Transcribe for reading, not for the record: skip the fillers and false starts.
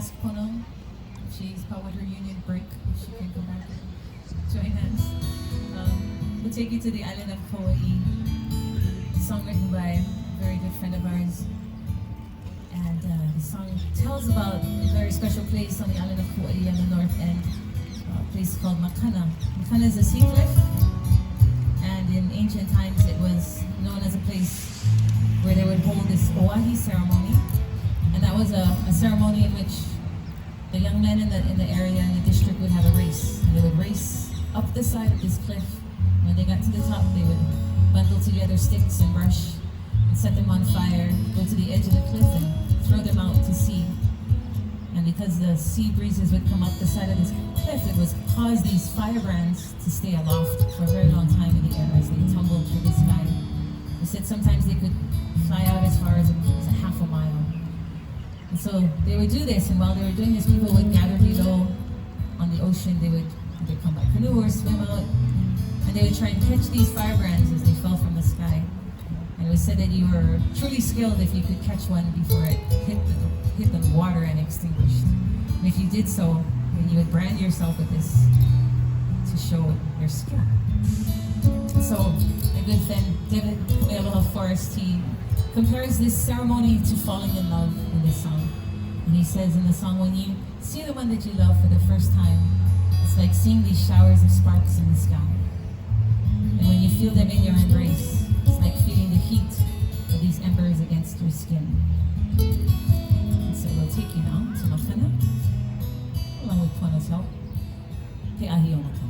ask Pono if she's about her union break, if she can come back and join us. We'll take you to the island of Kauaʻi, a song written by a very good friend of ours. And the song tells about a very special place on the island of Kauaʻi on the north end, a place called Makana. Makana is a sea cliff, and in ancient times it was known as a place where they would hold this oahi ceremony. And that was a ceremony in which the young men in the area, in the district, would have a race. And they would race up the side of this cliff. When they got to the top, they would bundle together sticks and brush and set them on fire, go to the edge of the cliff and throw them out to sea. And because the sea breezes would come up the side of this cliff, it would cause these firebrands to stay aloft for a very long time in the air as they tumbled through the sky. They said sometimes they could fly out as far as a half a mile. And so they would do this, and while they were doing this, people would gather below on the ocean. They would either come by canoe or swim out, and they would try and catch these firebrands as they fell from the sky. And it was said that you were truly skilled if you could catch one before it hit the water and extinguished. And if you did so, then you would brand yourself with this to show your skill. So my good friend David Forrest, he compares this ceremony to falling in love in this song. And he says in the song, when you see the one that you love for the first time, it's like seeing these showers of sparks in the sky. And when you feel them in your embrace, it's like feeling the heat of these embers against your skin. And so we'll take you now to Makana, along with Pono's help. Peʻahi o Makana.